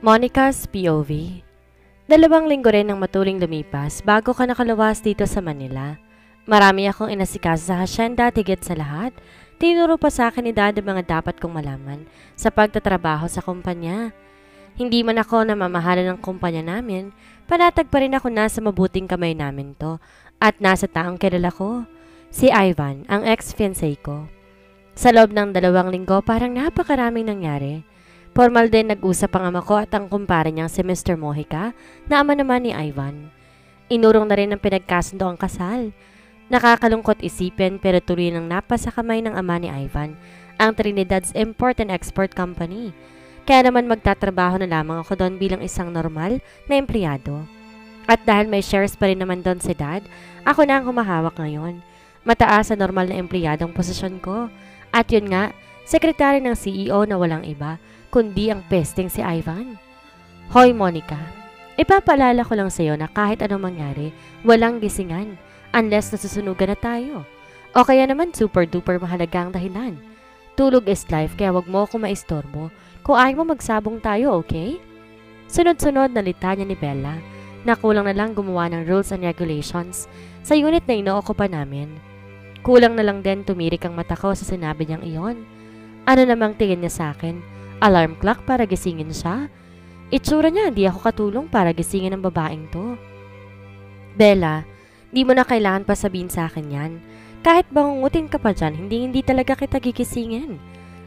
Monica's POV. 2 linggo rin ang matuling lumipas bago ka nakaluwas dito sa Manila. Marami akong inasikaso sa hasyenda at higit sa lahat, tinuro pa sa akin ni Dad ang mga dapat kong malaman sa pagtatrabaho sa kumpanya. Hindi man ako namamahala ng kumpanya namin, panatag pa rin ako nasa mabuting kamay namin to at nasa taong kilala ko, si Ivan, ang ex-fiancé ko. Sa loob ng 2 linggo parang napakaraming nangyari. Formal din nag-usap ang ama ko at ang kumpare niyang si Mr. Mojica na ama naman ni Ivan. Inurong na rin ang pinagkasundo ang kasal. Nakakalungkot isipin pero tuloy nang napasa kamay ng ama ni Ivan ang Trinidad's Import and Export Company. Kaya naman magtatrabaho na lamang ako doon bilang isang normal na empleyado. At dahil may shares pa rin naman doon si Dad, ako na ang humahawak ngayon. Mataas sa normal na empleyadong posisyon ko. At yun nga, sekretary ng CEO na walang iba kundi ang pesting si Ivan. Hoy Monica, ipapaalala ko lang sa'yo na kahit anong mangyari, walang gisingan unless nasusunugan na tayo. O kaya naman super duper mahalaga ang dahilan. Tulog is life kaya wag mo ako maistorbo kung ayaw mo magsabong tayo, okay? Sunod-sunod na litanya ni Bella na kulang na lang gumawa ng rules and regulations sa unit na inookupa namin. Kulang na lang din tumirik ang mata ko sa sinabi niyang iyon. Ano namang tingin niya sa akin? Alarm clock para gisingin siya? Itsura niya hindi ako katulong para gisingin ang babaeng to. Bella, di mo na kailangan pa sabihin sa akin yan. Kahit bangungutin ka pa dyan, hindi talaga kita gigisingin.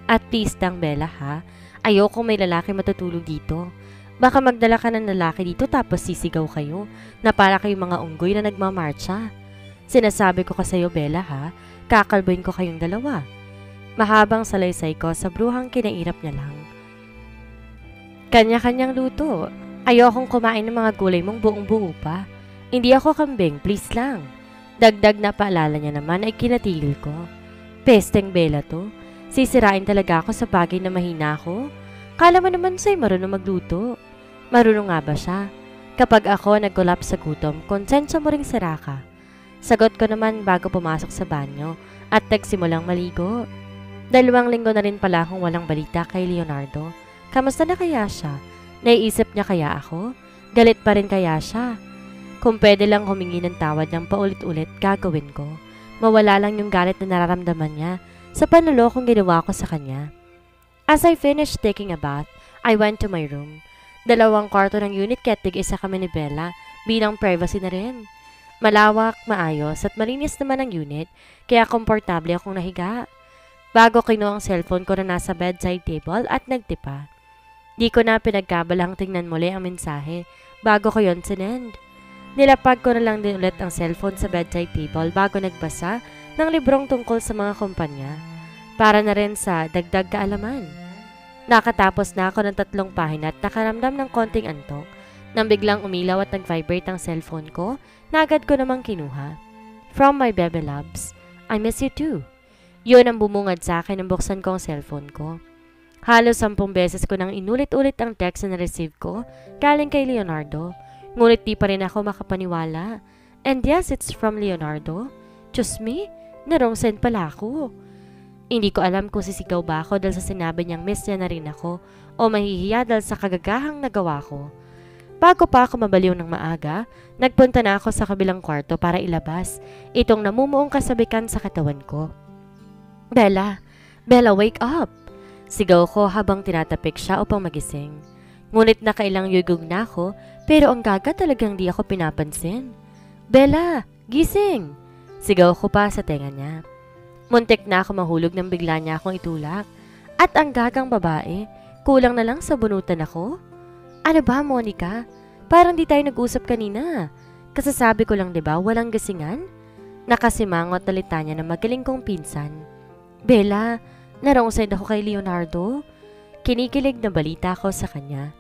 At please lang Bella ha, ayoko may lalaki matutulog dito. Baka magdala ka ng lalaki dito tapos sisigaw kayo na para kayong mga unggoy na nagmamarcha. Sinasabi ko sa'yo Bella ha, kakalboyin ko kayong dalawa. Mahabang salaysay ko sa bruhang kinairap niya lang. Kanya-kanyang luto. Ayokong kumain ng mga gulay mong buong-buo pa. Hindi ako kambing, please lang. Dagdag na paalala niya naman ay kinatigil ko. Pesteng Bella to. Sisirain talaga ako sa bagay na mahina ako. Kala mo naman sa'y marunong magluto. Marunong nga ba siya? Kapag ako nagkulap sa gutom, konsensya mo ring sira ka. Sagot ko naman bago pumasok sa banyo at nagsimulang maligo. 2 linggo na rin pala akong walang balita kay Leonardo. Kamusta na kaya siya? Naiisip niya kaya ako? Galit pa rin kaya siya? Kung pwede lang humingi ng tawad ng paulit-ulit, gagawin ko. Mawala lang yung galit na nararamdaman niya sa panlolokong ginawa ko sa kanya. As I finished taking a bath, I went to my room. 2 kwarto ng unit kaya tig-isa kami ni Bella bilang privacy na rin. Malawak, maayos at malinis naman ang unit kaya komportable akong nahiga. Bago kinuha ang cellphone ko na nasa bedside table at nagtipa. Di ko na pinagkabalang tingnan muli ang mensahe bago ko yon sinend. Nilapag ko na lang din ulit ang cellphone sa bedside table bago nagbasa ng librong tungkol sa mga kumpanya. Para na rin sa dagdag kaalaman. Nakatapos na ako ng 3 pahina at nakaramdam ng konting antok. Nang biglang umilaw at nag-vibrate ang cellphone ko, na agad ko namang kinuha. From my baby loves, I miss you too. Yun ang bumungad sa akin nang buksan ko ang cellphone ko. Halos 10 beses ko nang inulit-ulit ang text na na-receive ko galing kay Leonardo. Ngunit di pa rin ako makapaniwala. And yes, it's from Leonardo. Diyos me, narong send pala ako. Hindi ko alam kung sisigaw ba ako dahil sa sinabi niyang miss niya na rin ako o mahihiya dahil sa kagagahang nagawa ko. Bago pa ako mabaliw ng maaga, nagpunta na ako sa kabilang kwarto para ilabas itong namumuong kasabikan sa katawan ko. Bella, wake up! Sigaw ko habang tinatapik siya upang magising. Ngunit nakailang yugog na ako pero ang gaga talagang di ako pinapansin. Bella, gising! Sigaw ko pa sa tenga niya. Muntik na ako mahulog nang bigla niya akong itulak. At ang gagang babae, kulang na lang sa bunutan ako. Ano ba Monica? Parang di tayo nag-usap kanina. Kasasabi ko lang diba walang gisingan? Nakasimangot na litanya ng magaling kong pinsan. Bella, narongsayd ako kay Leonardo. Kinikilig na balita ko sa kanya.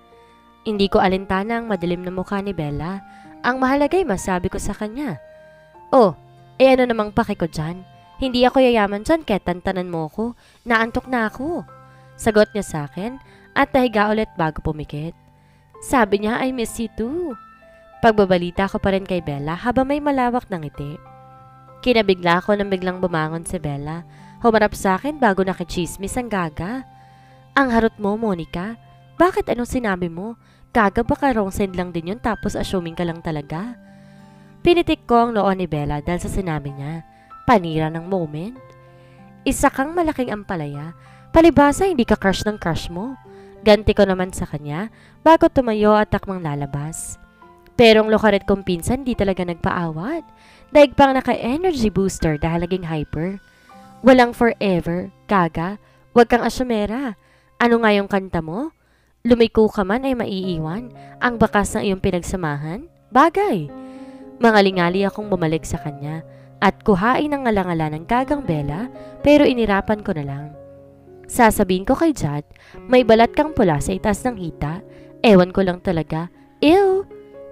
Hindi ko alintana ang madilim na mukha ni Bella. Ang mahalagay masabi ko sa kanya. Oh, ano namang paki ko dyan? Hindi ako yayaman dyan kaya tantanan mo ko. Naantok na ako. Sagot niya sa akin at nahiga ulit bago pumikit. Sabi niya I miss you too. Pagbabalita ko pa rin kay Bella habang may malawak ng ngiti. Kinabigla ko nang biglang bumangon si Bella. Humarap sa akin bago nakichismis ang gaga. Ang harot mo, Monica. Bakit anong sinabi mo? Gaga baka wrong send lang din yun tapos assuming ka lang talaga. Pinitik ko ang noo ni Bella dahil sa sinabi niya. Panira ng moment. Isa kang malaking ampalaya. Palibasa hindi ka crush ng crush mo. Ganti ko naman sa kanya bago tumayo at takmang lalabas. Pero ang lokaret kong pinsan di talaga nagpaawat. Daig pang naka-energy booster dahil naging hyper. Walang forever, gaga. Huwag kang asyumera. Ano nga yung kanta mo? Lumiko ka man ay maiiwan ang bakas ng iyong pinagsamahan? Bagay. Mangalingali akong bumalik sa kanya at kuhain ang ngalangala ng gagang Bella pero inirapan ko na lang. Sasabihin ko kay Jad, may balat kang pula sa itaas ng hita. Ewan ko lang talaga. Ew!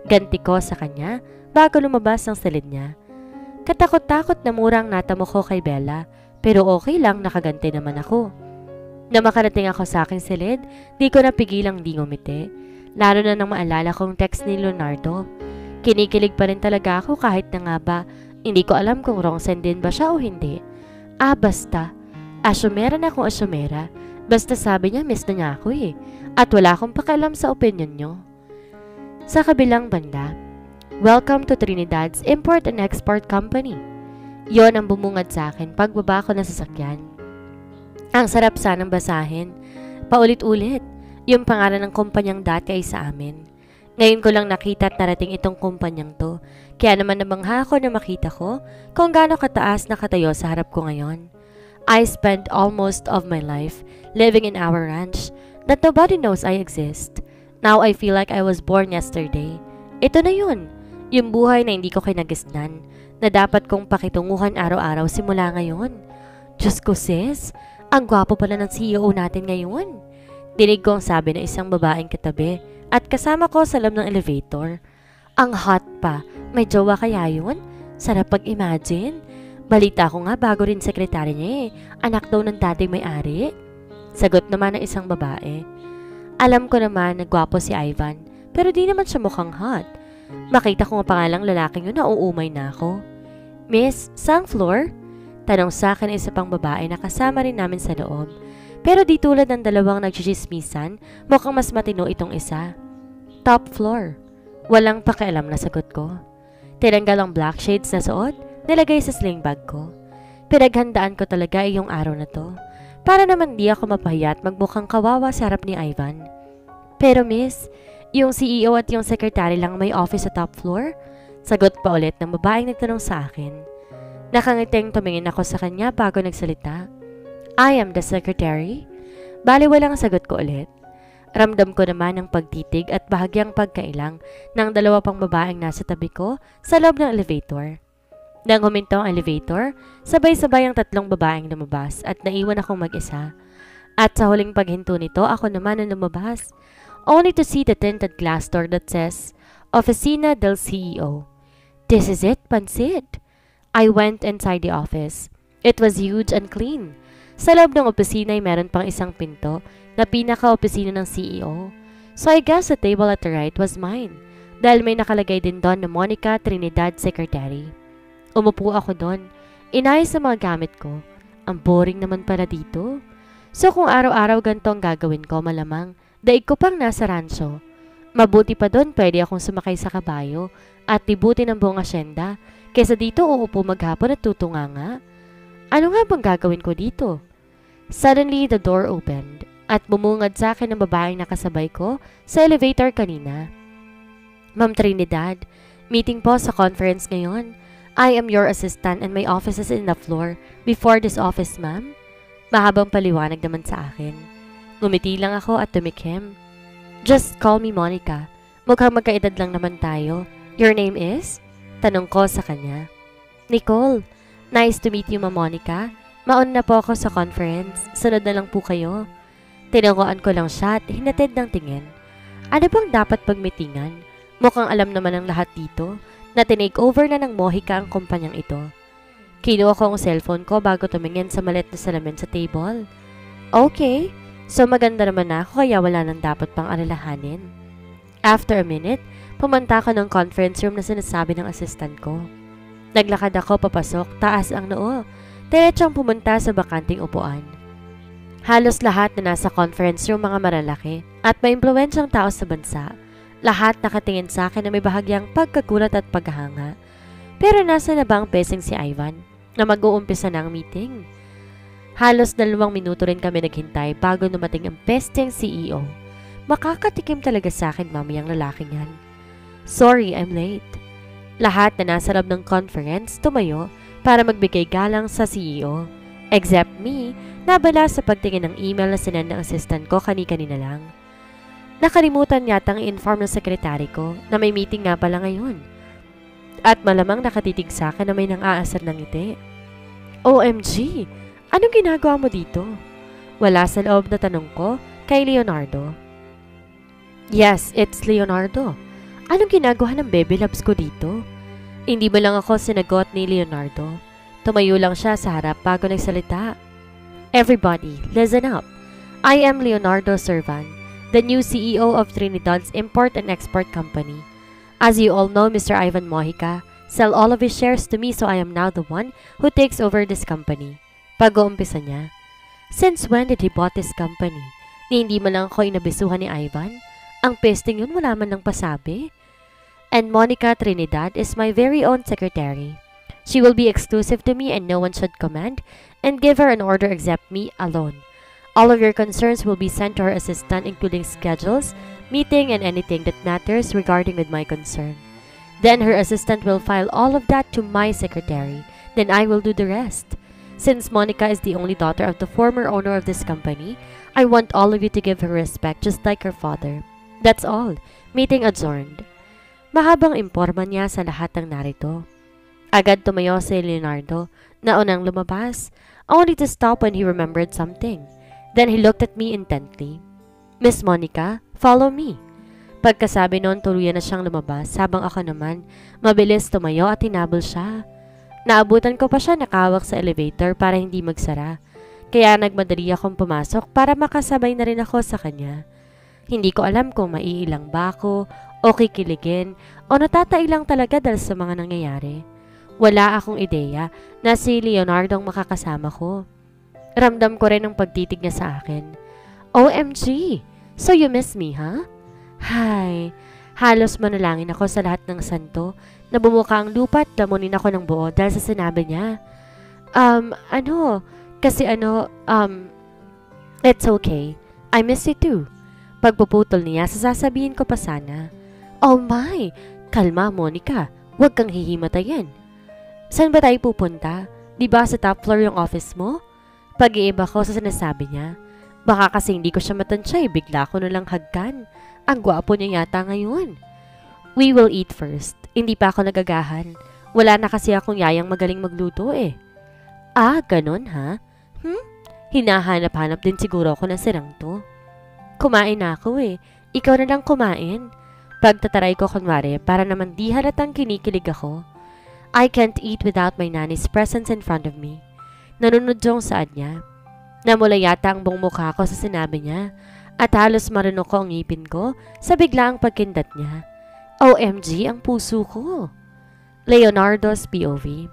Ganti ko sa kanya bago lumabas ang silid niya. Katakot-takot na murang natamo ko kay Bella pero okay lang nakaganti naman ako. Na makarating ako sa aking silid, di ko napigilang di ngumiti. Lalo na nang maalala kong text ni Leonardo. Kinikilig pa rin talaga ako kahit na nga ba, hindi ko alam kung wrong send din ba siya o hindi. Basta. Asyumera na akong asyumera. Basta sabi niya miss na niya ako eh. At wala akong pakialam sa opinion niyo. Sa kabilang banda, welcome to Trinidad's Import and Export Company. Yon ang bumungad sa akin pagbaba ko ng sasakyan. Ang sarap sanang basahin. Paulit-ulit, yung pangalan ng kumpanyang dati ay sa amin. Ngayon ko lang nakita at narating itong kumpanyang to. Kaya naman nabangha ako na makita ko kung gaano kataas na katayo sa harap ko ngayon. I spent almost of my life living in our ranch that nobody knows I exist. Now I feel like I was born yesterday. Ito na yun, yung buhay na hindi ko kinagisnan, na dapat kong pakitunguhan araw-araw simula ngayon. Diyos ko sis, ang gwapo pala ng CEO natin ngayon. Dinig ko ang sabi ng isang babaeng katabi at kasama ko sa loob ng elevator. Ang hot pa, may jowa kaya yun? Sarap pag-imagine. Balita ko nga bago rin sekretary niya eh, anak daw ng dating may-ari. Sagot naman ng isang babae. Alam ko naman na gwapo si Ivan, pero di naman siya mukhang hot. Makita ko nga pangalang lalaking yun na uumay na ako. Miss, saang floor? Tanong sa akin isa pang babae na kasama rin namin sa loob. Pero di tulad ng dalawang nagchichismisan, mukhang mas matino itong isa. Top floor. Walang pakialam na sagot ko. Tinanggal ang black shades na suot, nilagay sa sling bag ko. Pinaghandaan ko talaga yung araw na to. Para naman di ako mapahiya at magmukhang kawawa sa harap ni Ivan. Pero miss, yung CEO at yung secretary lang may office sa top floor? Sagot pa ulit ng babaeng nagtanong sa akin. Nakangiting tumingin ako sa kanya bago nagsalita. I am the secretary. Baliwalang sagot ko ulit. Ramdam ko naman ang pagtitig at bahagyang pagkailang ng dalawa pang babaeng nasa tabi ko sa loob ng elevator. Nang huminto ang elevator, sabay-sabay ang tatlong babaeng lumabas at naiwan akong mag-isa. At sa huling paghinto nito, ako naman ang lumabas. Only to see the tinted glass door that says, Oficina del CEO. This is it, pansit. I went inside the office. It was huge and clean. Sa loob ng opisina ay meron pang isang pinto na pinaka-opisina ng CEO. So I guess the table at the right was mine dahil may nakalagay din doon na Monica Trinidad Secretary. Umupo ako doon. Inayos ang mga gamit ko. Ang boring naman para dito. So kung araw-araw ganito ang gagawin ko, malamang daig ko pang nasa rancho. Mabuti pa doon pwede akong sumakay sa kabayo at libutin ang buong asyenda kaysa dito uupo maghapon at tutunganga. Ano nga bang gagawin ko dito? Suddenly, the door opened at bumungad sa akin ang babaeng nakasabay ko sa elevator kanina. Ma'am Trinidad, meeting po sa conference ngayon. I am your assistant and my office is in the floor before this office, ma'am. Mahabang paliwanag naman sa akin. Ngumiti lang ako at tumikim. Just call me Monica. Mukhang magkaedad lang naman tayo. Your name is? Tanong ko sa kanya. Nicole. Nice to meet you, Ma'am Monica. Maon na po ako sa conference. Sunod na lang po kayo. Tinanguan ko lang siya at hinatid ng tingin. Ano bang dapat pagmitingan? Mukhang alam naman ng lahat dito na tinake over na ng Mohica ang kumpanyang ito. Kinuha ko ang cellphone ko bago tumingin sa maliit na salamin sa table. Okay, so maganda naman ako kaya wala nang dapat pang alalahanin. After a minute, pumunta ako ng conference room na sinasabi ng assistant ko. Naglakad ako papasok, taas ang noo. Diretsong pumunta sa bakanting upuan. Halos lahat na nasa conference room mga malalaki at may impluwensyang tao sa bansa. Lahat nakatingin sa akin na may bahagyang pagkagulat at paghanga. Pero nasa na ba ang peseng si Ivan na mag-uumpisa na ang meeting? Halos 2 minuto rin kami naghintay bago dumating ang pesteng CEO. Makakatikim talaga sa akin mamayang lalaking yan. Sorry, I'm late. Lahat na nasa loob ng conference tumayo para magbigay galang sa CEO. Except me, nabala sa pagtingin ng email na sinend ng assistant ko kani-kanina lang. Nakalimutan yatang i-inform ng sekretary ko na may meeting nga pala ngayon. At malamang nakatitig sa akin na may nang-aasar ng ngiti. OMG! Anong ginagawa mo dito? Wala sa loob na tanong ko kay Leonardo. Yes, it's Leonardo. Anong ginagawa ng baby loves ko dito? Hindi ba lang ako sinagot ni Leonardo? Tumayo lang siya sa harap bago nagsalita. Everybody, listen up. I am Leonardo Servan, the new CEO of Trinidad's Import and Export Company. As you all know, Mr. Ivan Mojica sell all of his shares to me, so I am now the one who takes over this company. Pag-uumpisa niya. Since when did he bought this company? Ni hindi man lang ako inabisuhan ni Ivan? Ang pesting yun wala man lang pasabi. And Monica Trinidad is my very own secretary. She will be exclusive to me and no one should command and give her an order except me alone. All of your concerns will be sent to her assistant, including schedules, meeting, and anything that matters regarding with my concern. Then her assistant will file all of that to my secretary. Then I will do the rest. Since Monica is the only daughter of the former owner of this company, I want all of you to give her respect just like her father. That's all. Meeting adjourned. Mahabang imporma niya sa lahat ng narito. Agad tumayo si Leonardo na unang lumabas, only to stop when he remembered something. Then he looked at me intently. Miss Monica, follow me. Pagkasabi noon, tuluyan na siyang lumabas habang ako naman, mabilis tumayo at tinabol siya. Naabutan ko pa siya nakawak sa elevator para hindi magsara. Kaya nagmadali akong pumasok para makasabay na rin ako sa kanya. Hindi ko alam kung maiilang ba ako o kikiligin o natatai lang talaga dahil sa mga nangyayari. Wala akong ideya na si Leonardo ang makakasama ko. Ramdam ko rin ang pagtitig niya sa akin. OMG! So you miss me, ha? Hay, halos manalangin ako sa lahat ng santo na bumuka ang lupa at lamunin ako ng buo dahil sa sinabi niya. It's okay. I miss you too. Pagpuputol niya, sasabihin ko pa sana. Oh my! Kalma, Monica. Huwag kang hihimatayin. Saan ba tayo pupunta? Di ba sa top floor yung office mo? Pag-iiba ko sa sinasabi niya. Baka kasi hindi ko siya matansya, bigla ko nalang hagkan. Ang gwapo niya yata ngayon. We will eat first. Hindi pa ako nagagahan. Wala na kasi akong yayang magaling magluto eh. Ah, ganun ha? Hinahanap-hanap din siguro ako ng sirang to. Kumain na ako eh. Ikaw na lang kumain. Pagtataray ko kunwari para naman di halatang kinikilig ako. I can't eat without my nanny's presence in front of me. Nanunod yung saad niya. Namula yata ang buong mukha ko sa sinabi niya at halos marunok ko ang ngipin ko sa biglaang pagkindat niya. OMG, ang puso ko. Leonardo's POV.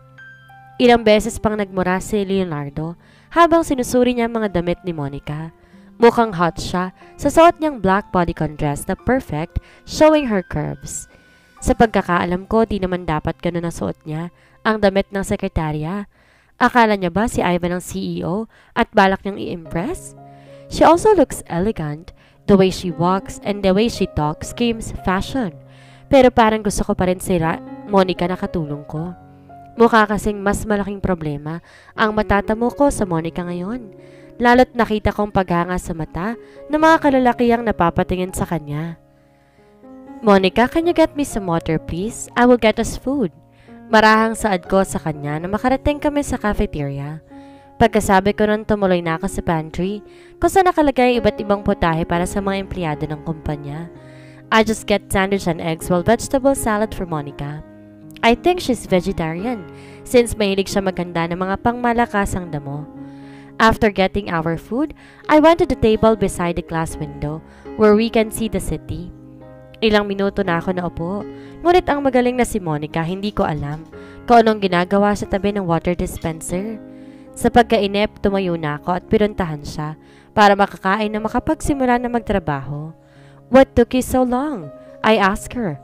Ilang beses pang nagmura si Leonardo habang sinusuri niya mga damit ni Monica. Mukhang hot siya sa suot niyang black bodycon dress na perfect, showing her curves. Sa pagkakaalam ko, di naman dapat ganun ang suot niya, ang damit ng sekretarya. Akala niya ba si Ivan ang CEO at balak niyang i-impress? She also looks elegant. The way she walks and the way she talks screams fashion. Pero parang gusto ko pa rin si Monica na katulong ko. Mukha kasing mas malaking problema ang matatamo ko sa Monica ngayon. Lalo't nakita kong paghanga sa mata ng mga kalalakihang napapatingin sa kanya. Monica, can you get me some water please? I will get us food. Marahang saad ko sa kanya na makarating kami sa cafeteria. Pagkasabi ko nun, tumuloy na ako sa pantry kung saan nakalagay iba't ibang putahe para sa mga empleyado ng kumpanya. I just get sandwich and eggs while vegetable salad for Monica. I think she's vegetarian since mahilig siya maghanda ng mga pangmalakasang damo. After getting our food, I went to the table beside the glass window where we can see the city. Ilang minuto na ako naupo, ngunit ang magaling na si Monica hindi ko alam kung anong ginagawa sa tabi ng water dispenser. Sa pagkainip, tumayo na ako at pinuntahan siya para makakain na makapagsimula na magtrabaho. What took you so long? I asked her.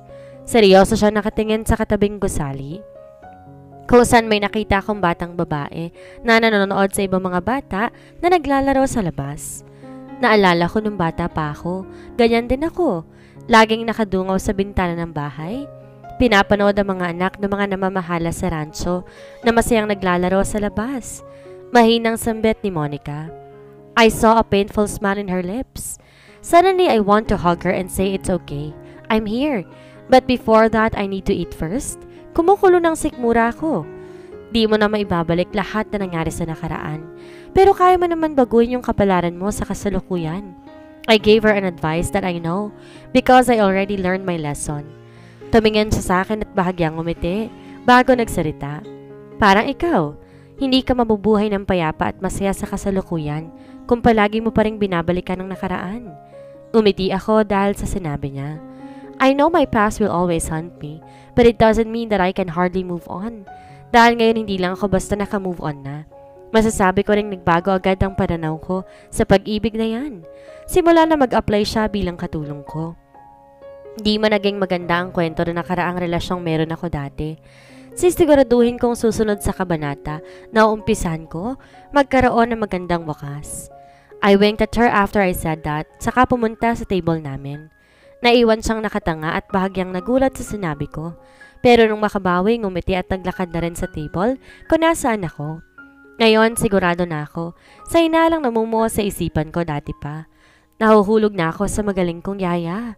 Seryoso siya nakatingin sa katabing gusali. Kung saan may nakita akong batang babae na nanonood sa ibang mga bata na naglalaro sa labas. Naalala ko nung bata pa ako, ganyan din ako. Laging nakadungaw sa bintana ng bahay. Pinapanood ang mga anak ng mga namamahala sa rancho na masayang naglalaro sa labas. Mahinang sambit ni Monica. I saw a painful smile in her lips. Suddenly, I want to hug her and say it's okay. I'm here. But before that, I need to eat first. Kumukulo ng sikmura ako. Di mo na maibabalik lahat na nangyari sa nakaraan. Pero kaya mo naman baguhin yung kapalaran mo sa kasalukuyan. I gave her an advice that I know because I already learned my lesson. Tumingin siya sa akin at bahagyang ngumiti bago nagsalita. Parang ikaw, hindi ka mabubuhay ng payapa at masaya sa kasalukuyan kung palagi mo pa rin binabalikan ng nakaraan. Umiti ako dahil sa sinabi niya. I know my past will always haunt me, but it doesn't mean that I can hardly move on. Dahil ngayon hindi lang ako basta naka-move on na. Masasabi ko rin nagbago agad ang pananaw ko sa pag-ibig na yan. Simula na mag-apply siya bilang katulong ko. Di man naging maganda ang kwento na nakaraang relasyong meron ako dati. Sisiguraduhin kong susunod sa kabanata na umpisan ko magkaroon ng magandang wakas. I winked at her after I said that, saka pumunta sa table namin. Naiwan siyang nakatanga at bahagyang nagulat sa sinabi ko. Pero nung makabawi, ngumiti at naglakad na rin sa table kung nasaan ako. Ngayon, sigurado na ako. Sa inalang namumuo sa isipan ko dati pa. Nahuhulog na ako sa magaling kong yaya.